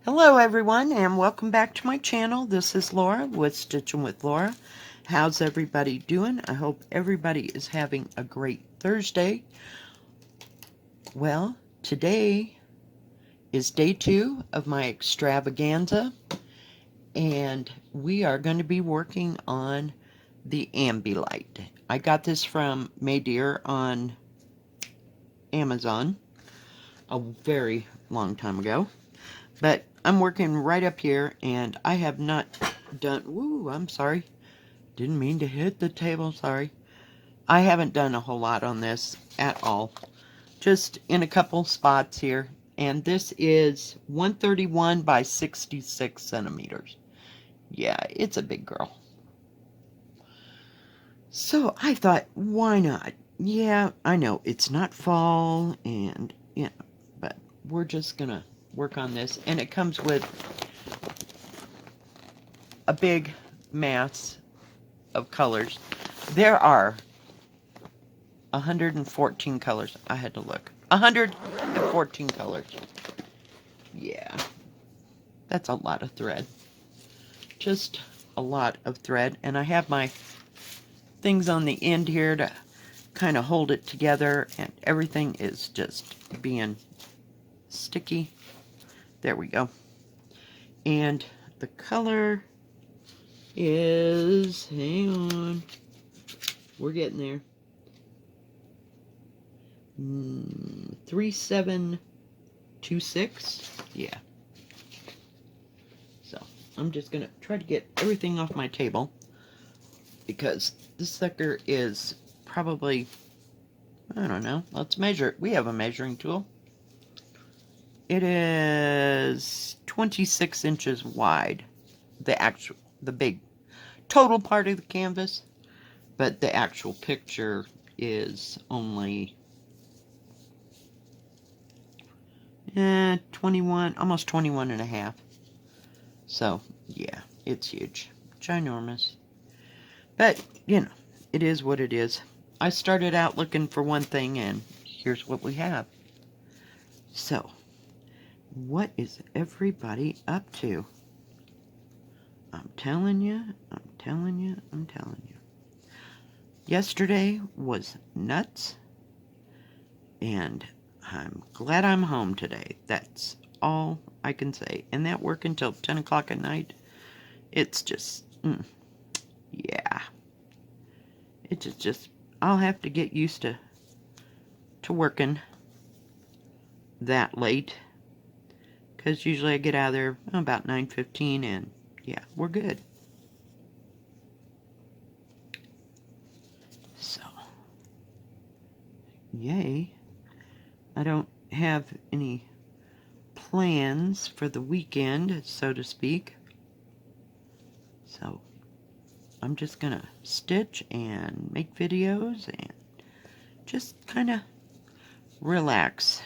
Hello everyone and welcome back to my channel. This is Laura with Stitchin with Laura. How's everybody doing? I hope everybody is having a great Thursday. Well, today is day 2 of my extravaganza and we are going to be working on the Ambilight. I got this from MayDear on Amazon a very long time ago. But I'm working right up here, and I have not done... Ooh, I'm sorry. Didn't mean to hit the table, sorry. I haven't done a whole lot on this at all. Just in a couple spots here. And this is 131 by 66 centimeters. Yeah, it's a big girl. So I thought, why not? Yeah, I know, it's not fall, and, yeah, but we're just gonna work on this, and it comes with a big mass of colors. There are 114 colors. I had to look. 114 colors. Yeah, that's a lot of thread. Just a lot of thread, and I have my things on the end here to kind of hold it together, and everything is just being sticky. There we go. And the color is, hang on, we're getting there, 3726. Yeah. So I'm just gonna try to get everything off my table because this sucker is probably, I don't know, let's measure it. We have a measuring tool. It is 26 inches wide, the big total part of the canvas, but the actual picture is only 21, almost 21 and a half. So yeah, it's huge, ginormous, but you know, it is what it is. I started out looking for one thing, and here's what we have. So what is everybody up to? I'm telling you, I'm telling you, I'm telling you. Yesterday was nuts, and I'm glad I'm home today. That's all I can say. And that work until 10 o'clock at night, it's just, yeah. It's just, I'll have to get used to working that late. Because usually I get out of there about 9:15, and yeah, we're good. So, yay. I don't have any plans for the weekend, so to speak. So, I'm just gonna stitch and make videos and just kind of relax.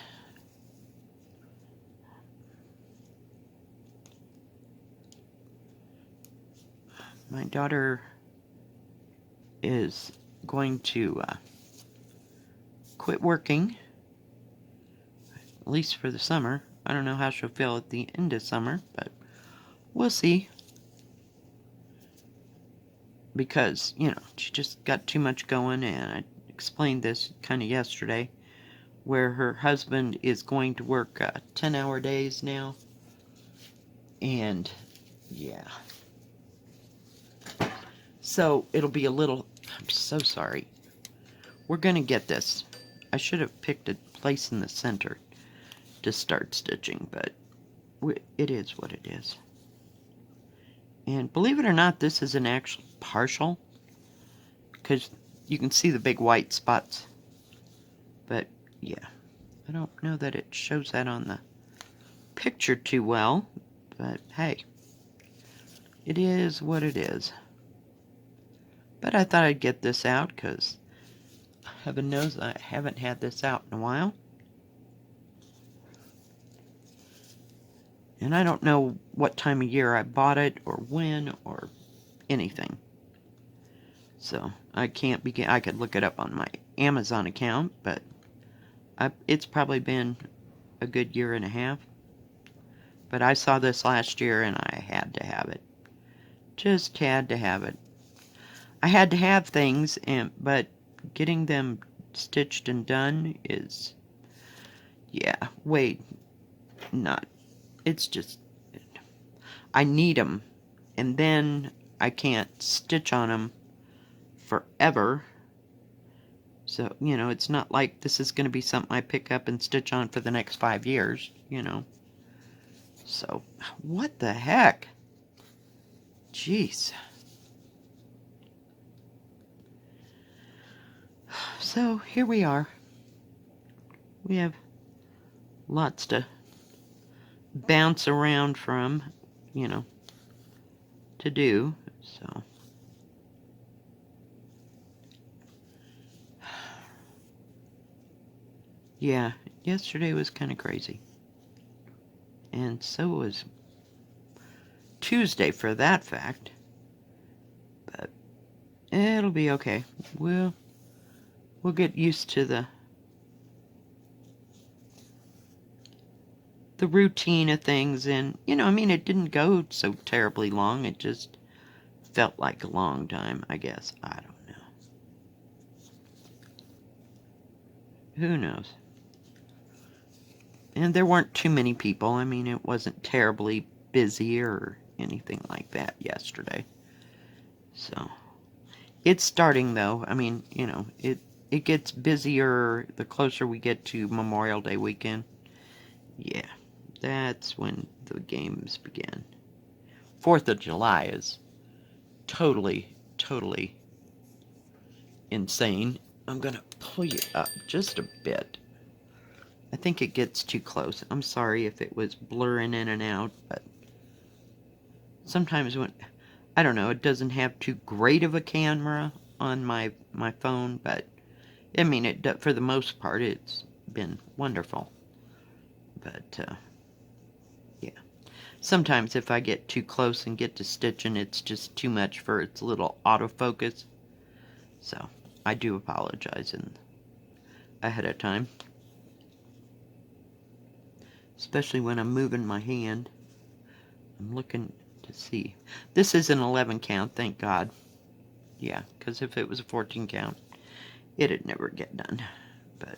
My daughter is going to quit working, at least for the summer. I don't know how she'll feel at the end of summer, but we'll see. Because, you know, she just got too much going, and I explained this kind of yesterday, where her husband is going to work 10-hour days now. And, yeah. So, it'll be a little... I'm so sorry. We're going to get this. I should have picked a place in the center to start stitching, but it is what it is. And believe it or not, this is an actual partial, because you can see the big white spots. But, yeah. I don't know that it shows that on the picture too well, but hey, it is what it is. But I thought I'd get this out because heaven knows I haven't had this out in a while. And I don't know what time of year I bought it or when or anything. So I can't begin. I could look it up on my Amazon account, but it's probably been a good year and a half. But I saw this last year and I had to have it. Just had to have it. I had to have things, but getting them stitched and done is, yeah, wait, not. It's just, I need them, and then I can't stitch on them forever. So, it's not like this is going to be something I pick up and stitch on for the next 5 years, So, what the heck? Jeez. So, here we are. We have lots to bounce around from, to do, so. Yeah, yesterday was kind of crazy. And so was Tuesday for that fact. But it'll be okay. We'll get used to the routine of things, and it didn't go so terribly long. It just felt like a long time, I guess. I don't know. Who knows? And there weren't too many people. I mean, it wasn't terribly busy or anything like that yesterday. So, it's starting though. I mean, it gets busier the closer we get to Memorial Day weekend. Yeah, that's when the games begin. 4th of July is totally, totally insane. I'm gonna pull you up just a bit. I think it gets too close. I'm sorry if it was blurring in and out, but sometimes when, I don't know, it doesn't have too great of a camera on my phone, but I mean, for the most part, it's been wonderful. But, yeah. Sometimes if I get too close and get to stitching, it's just too much for its little autofocus. So, I do apologize ahead of time. Especially when I'm moving my hand. I'm looking to see. This is an 11 count, thank God. Yeah, because if it was a 14 count, it'd never get done. But,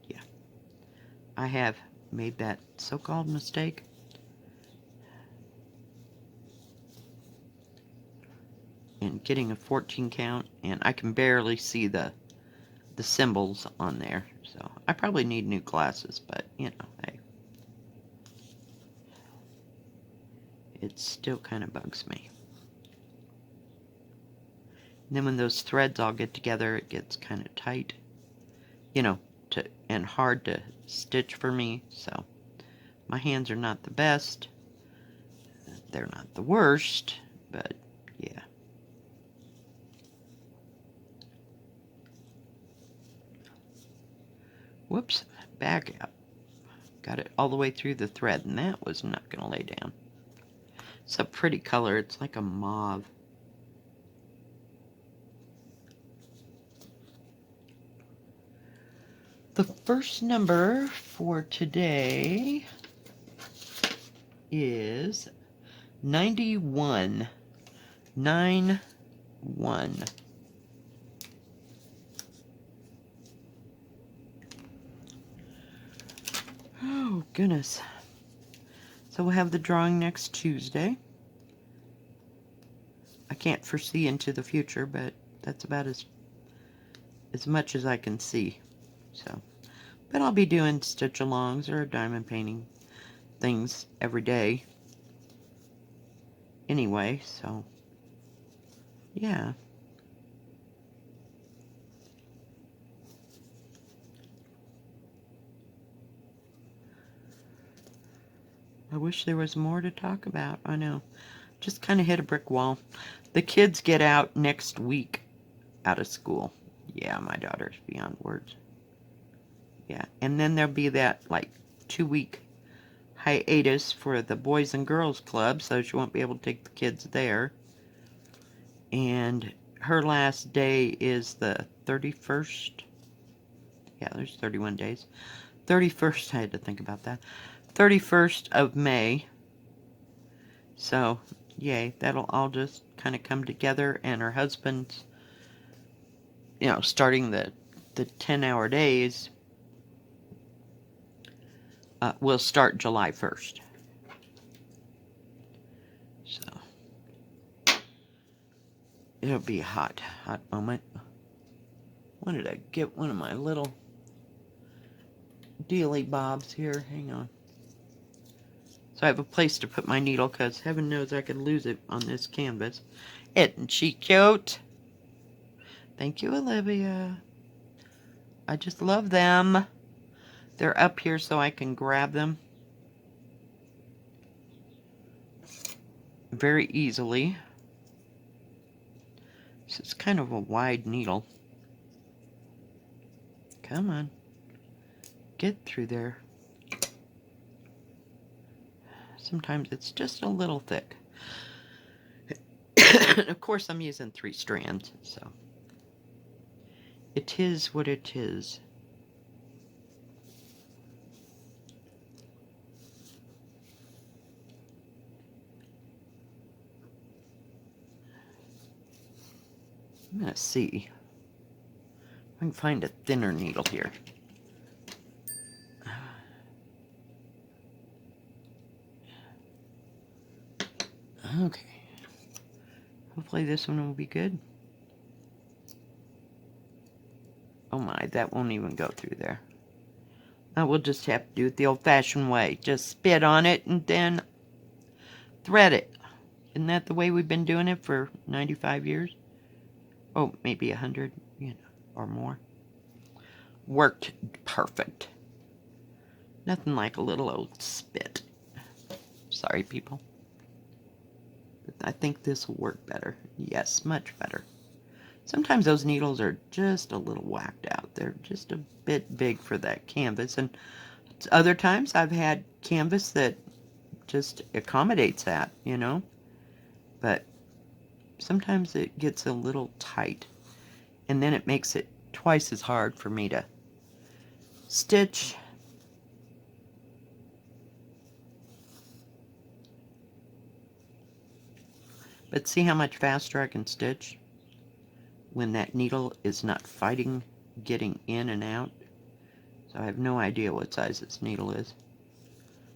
yeah. I have made that so-called mistake. In getting a 14 count, and I can barely see the symbols on there. So, I probably need new glasses, but, hey. It still kind of bugs me. And then when those threads all get together, it gets kind of tight. And hard to stitch for me. So, my hands are not the best. They're not the worst, but yeah. Whoops, back out. Got it all the way through the thread, and that was not going to lay down. It's a pretty color. It's like a mauve. The first number for today is 91. 91. Oh, goodness. So we'll have the drawing next Tuesday. I can't foresee into the future, but that's about as much as I can see. So, but I'll be doing stitch-alongs or diamond painting things every day. Anyway, so yeah. I wish there was more to talk about. I know. Just kind of hit a brick wall. The kids get out next week out of school. Yeah, my daughter's beyond words. Yeah, and then there'll be that, 2-week hiatus for the Boys and Girls Club, so she won't be able to take the kids there. And her last day is the 31st. Yeah, there's 31 days. 31st, I had to think about that. 31st of May. So, yay, that'll all just kind of come together, and her husband's, starting the 10-hour days will start July 1st. So, it'll be a hot moment. Wanted to get one of my little dealy bobs here. Hang on. So I have a place to put my needle, because heaven knows I could lose it on this canvas. Isn't she cute? Thank you, Olivia. I just love them. They're up here so I can grab them very easily. This is kind of a wide needle. Come on. Get through there. Sometimes it's just a little thick. Of course, I'm using 3 strands, so it is what it is. I'm going to see if I can find a thinner needle here. Okay. Hopefully this one will be good. Oh my, that won't even go through there. I will just have to do it the old-fashioned way. Just spit on it and then thread it. Isn't that the way we've been doing it for 95 years? Oh, maybe 100, or more. Worked perfect. Nothing like a little old spit. Sorry, people. But I think this will work better. Yes, much better. Sometimes those needles are just a little whacked out. They're just a bit big for that canvas. And other times I've had canvas that just accommodates that, But sometimes it gets a little tight. And then it makes it twice as hard for me to stitch. But see how much faster I can stitch when that needle is not fighting getting in and out. So I have no idea what size this needle is.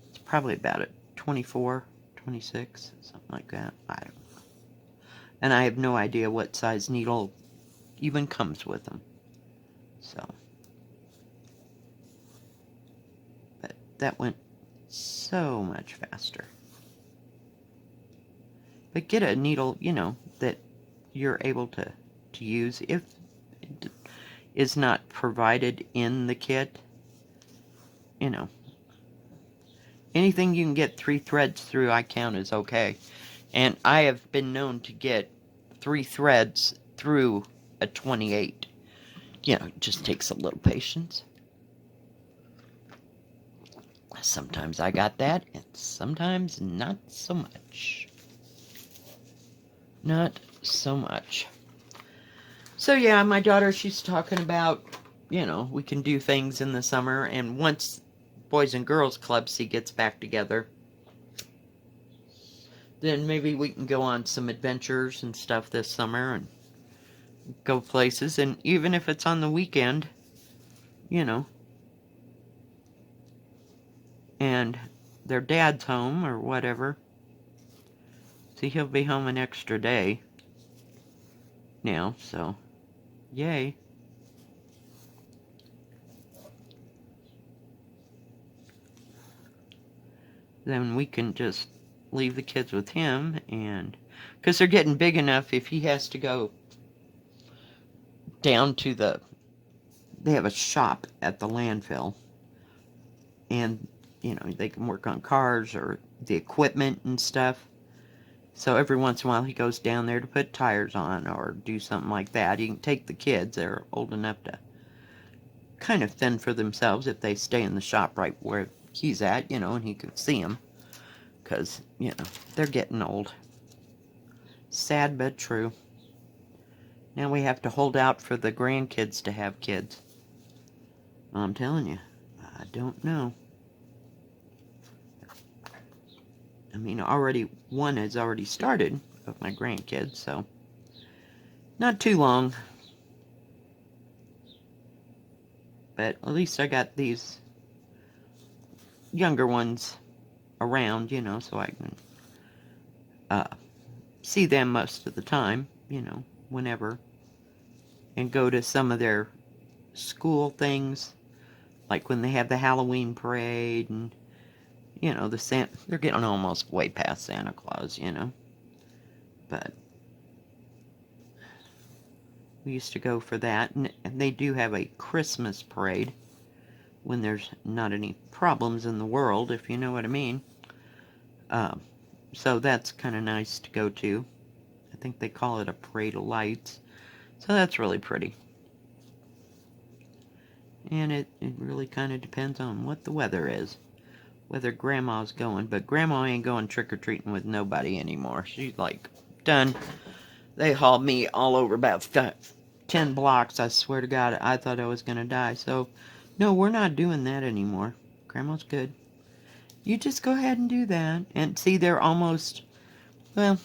It's probably about a 24, 26, something like that. I don't know. And I have no idea what size needle even comes with them. So, but that went so much faster. But get a needle, that you're able to use if it is not provided in the kit. Anything you can get 3 threads through, I count as okay. And I have been known to get 3 threads through a 28. It just takes a little patience. Sometimes I got that, and sometimes not so much. Not so much. So yeah, my daughter, she's talking about, we can do things in the summer, and once Boys and Girls Club gets back together, then maybe we can go on some adventures and stuff this summer and go places. And even if it's on the weekend, and their dad's home or whatever. See, he'll be home an extra day now, so yay. Then we can just leave the kids with him, and because they're getting big enough, if he has to go down to they have a shop at the landfill, and they can work on cars or the equipment and stuff. So every once in a while he goes down there to put tires on or do something like that. He can take the kids. They're old enough to kind of fend for themselves if they stay in the shop right where he's at, and he can see them. Because, they're getting old. Sad but true. Now we have to hold out for the grandkids to have kids. I'm telling you, I don't know. I mean, one has already started of my grandkids, so not too long. But at least I got these younger ones around, so I can see them most of the time, whenever. And go to some of their school things, like when they have the Halloween parade and, they're getting almost way past Santa Claus, But we used to go for that, and they do have a Christmas parade when there's not any problems in the world, if you know what I mean. So that's kind of nice to go to. I think they call it a parade of lights. So that's really pretty. And it really kind of depends on what the weather is. Whether Grandma's going. But Grandma ain't going trick-or-treating with nobody anymore. She's like, done. They hauled me all over about 10 blocks. I swear to God, I thought I was going to die. So, no, we're not doing that anymore. Grandma's good. You just go ahead and do that. And see, they're almost, well,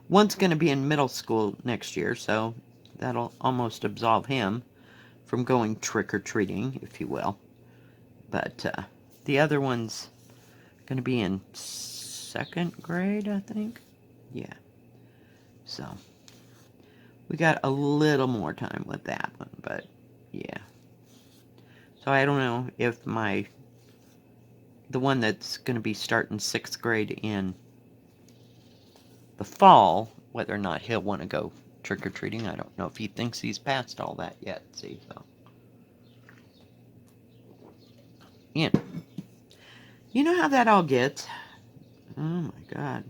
one's going to be in middle school next year, so that'll almost absolve him from going trick-or-treating, if you will. But the other one's going to be in 2nd grade, I think. Yeah. So, we got a little more time with that one, but yeah. So I don't know if the one that's going to be starting 6th grade in the fall, whether or not he'll want to go trick-or-treating. I don't know if he thinks he's past all that yet, see, so. You know how that all gets. Oh my God.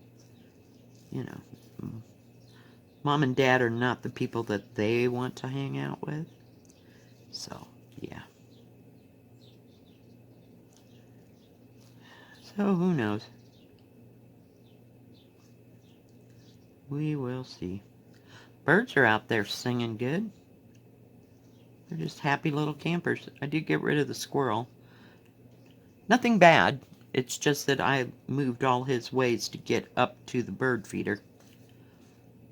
Mom and Dad are not the people that they want to hang out with. So, yeah. So, who knows? We will see. Birds are out there singing good. They're just happy little campers. I did get rid of the squirrel. Nothing bad. It's just that I moved all his ways to get up to the bird feeder.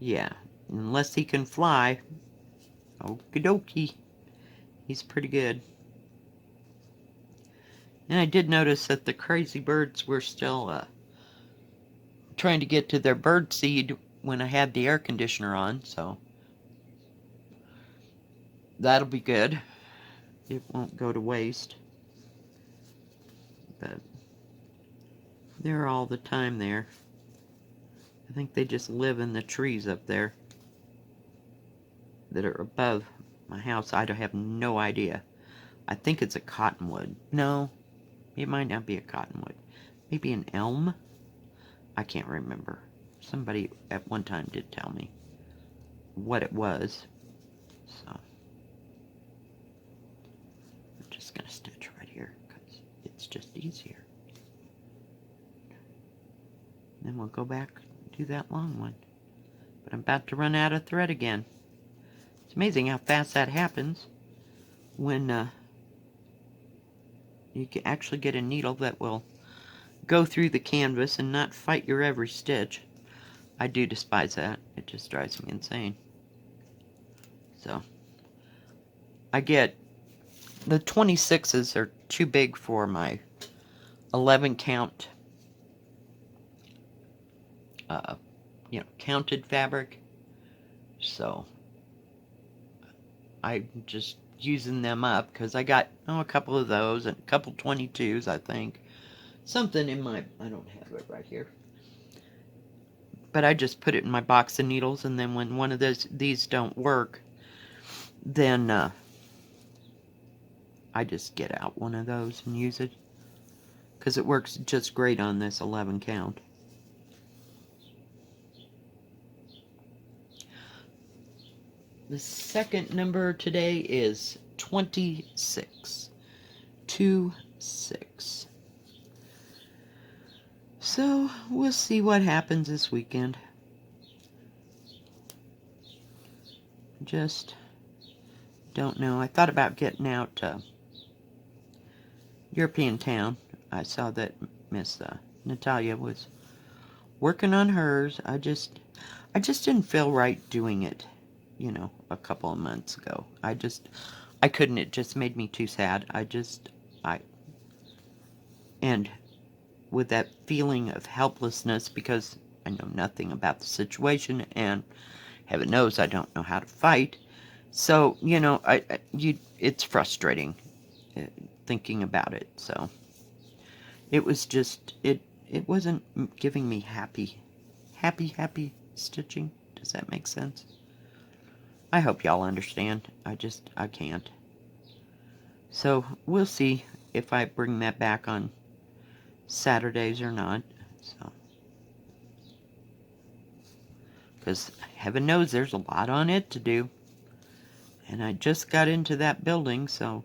Yeah. Unless he can fly. Okie dokie. He's pretty good. And I did notice that the crazy birds were still trying to get to their bird seed when I had the air conditioner on, so that'll be good. It won't go to waste. But they're all the time there. I think they just live in the trees up there that are above my house. I have no idea. I think it's a cottonwood. No, it might not be a cottonwood. Maybe an elm? I can't remember. Somebody at one time did tell me what it was. So, I'm just going to stitch right here because it's just easier. Then we'll go back and do that long one. But I'm about to run out of thread again. It's amazing how fast that happens when you can actually get a needle that will go through the canvas and not fight your every stitch. I do despise that. It just drives me insane. So, I get the 26s are too big for my 11 count, counted fabric. So, I'm just using them up because I got a couple of those and a couple 22s, I think. Something in my, I don't have it right here. But I just put it in my box of needles, and then when one of these don't work, then I just get out one of those and use it. Because it works just great on this 11 count. The second number today is 26. 26. So, we'll see what happens this weekend. Just don't know. I thought about getting out to European Town. I saw that Miss Natalia was working on hers. I just didn't feel right doing it, a couple of months ago. I couldn't. It just made me too sad. I, and with that feeling of helplessness, because I know nothing about the situation, and heaven knows I don't know how to fight. So, it's frustrating thinking about it. So, it was just, it wasn't giving me happy stitching. Does that make sense? I hope y'all understand. I can't. So, we'll see if I bring that back on Saturdays or not. So, because heaven knows there's a lot on it to do. And I just got into that building, so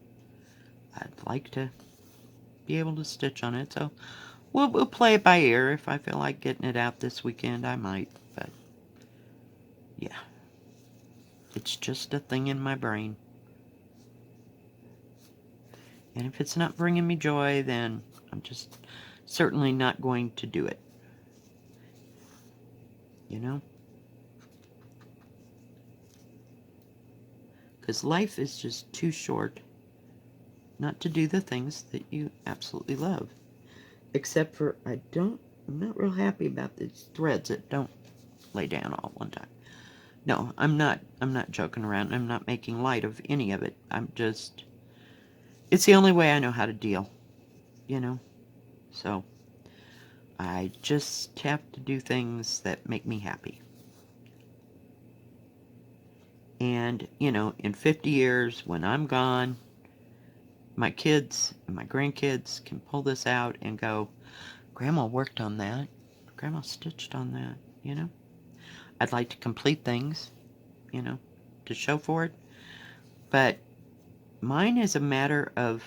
I'd like to be able to stitch on it. So we'll play it by ear. If I feel like getting it out this weekend, I might. But yeah, it's just a thing in my brain. And if it's not bringing me joy, then I'm just certainly not going to do it. Because life is just too short not to do the things that you absolutely love. Except for, I'm not real happy about these threads that don't lay down all one time. No, I'm not joking around. I'm not making light of any of it. It's the only way I know how to deal, So, I just have to do things that make me happy. And, in 50 years, when I'm gone, my kids and my grandkids can pull this out and go, Grandma worked on that. Grandma stitched on that, I'd like to complete things, to show for it. But mine is a matter of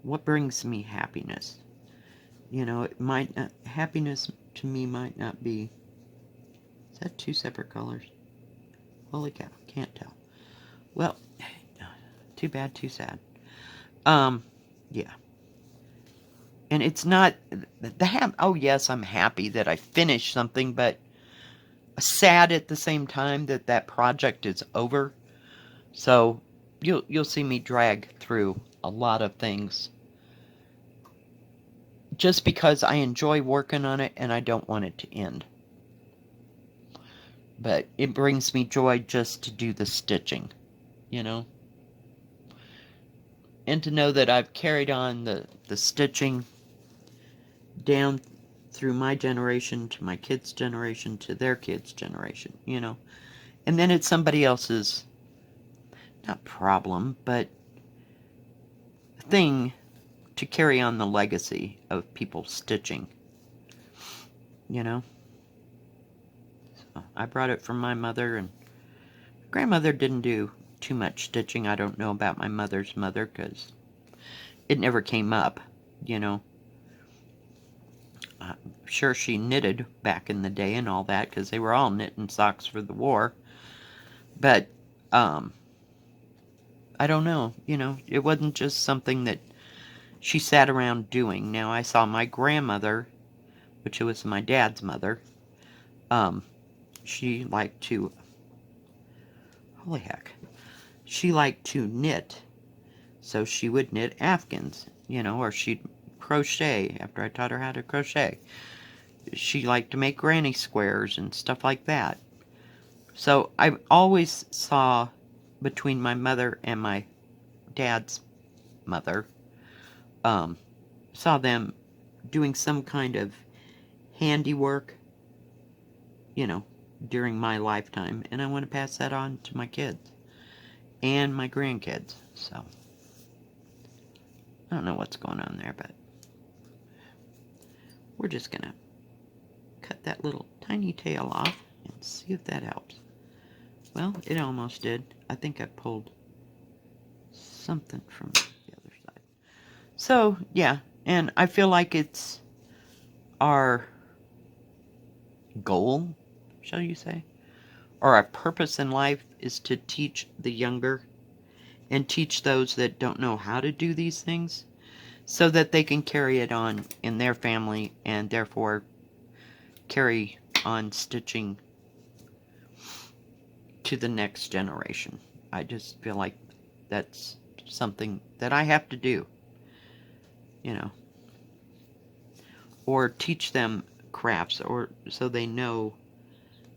what brings me happiness. It might not, happiness to me might not be, is that two separate colors? Holy cow, can't tell. Well, too bad, too sad. Yeah. And it's not, oh yes, I'm happy that I finished something, but sad at the same time that project is over. So you'll see me drag through a lot of things just because I enjoy working on it and I don't want it to end. But it brings me joy just to do the stitching, And to know that I've carried on the stitching down through my generation to my kids' generation to their kids' generation, And then it's somebody else's, not problem, but thing to carry on the legacy of people stitching, So I brought it from my mother, and my grandmother didn't do too much stitching. I don't know about my mother's mother because it never came up, I'm sure she knitted back in the day and all that because they were all knitting socks for the war. But I don't know, it wasn't just something that she sat around doing. Now, I saw my grandmother, which was my dad's mother, she liked to, holy heck, she liked to knit. So she would knit Afghans, or she'd crochet after I taught her how to crochet. She liked to make granny squares and stuff like that. So I always saw between my mother and my dad's mother, saw them doing some kind of handiwork, during my lifetime. And I want to pass that on to my kids and my grandkids. So I don't know what's going on there, but we're just going to cut that little tiny tail off and see if that helps. Well, it almost did. I think I pulled something from the other side. So, yeah, and I feel like it's our goal, shall you say, or our purpose in life is to teach the younger and teach those that don't know how to do these things so that they can carry it on in their family and therefore carry on stitching to the next generation. I just feel like that's something that I have to do, you know, or teach them crafts, or so they know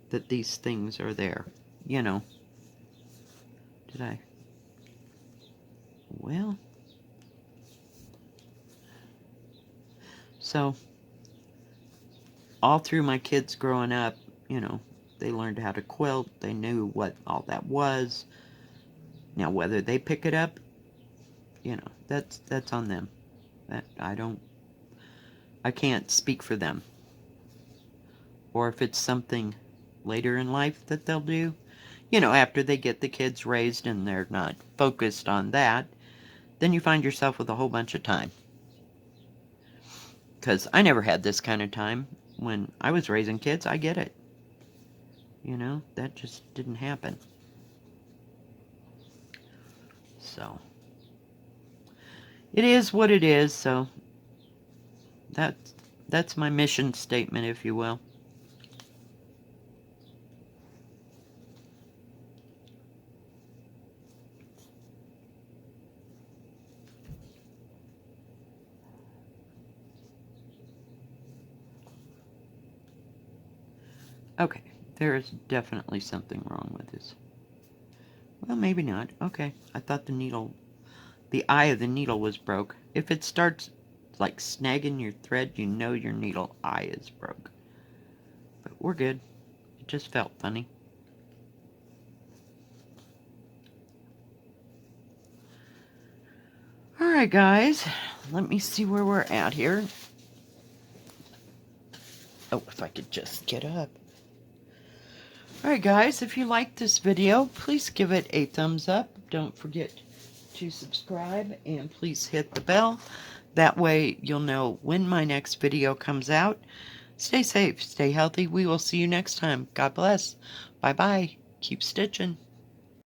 that these things are there, you know. Did I? Well, so all through my kids growing up, you know, they learned how to quilt. They knew what all that was. Now, whether they pick it up, you know, that's on them. That I can't speak for them. Or if it's something later in life that they'll do, you know, after they get the kids raised and they're not focused on that, then you find yourself with a whole bunch of time. Because I never had this kind of time when I was raising kids. I get it. You know, that just didn't happen. So, it is what it is, so that's my mission statement, if you will. Okay, there is definitely something wrong with this. Well, maybe not. Okay, I thought the eye of the needle was broke. If it starts like snagging your thread, you know your needle eye is broke. But we're good. It just felt funny. Alright guys, let me see where we're at here. Oh, if I could just get up. Alright guys, if you liked this video, please give it a thumbs up. Don't forget to subscribe and please hit the bell. That way you'll know when my next video comes out. Stay safe, stay healthy. We will see you next time. God bless. Bye-bye. Keep stitching.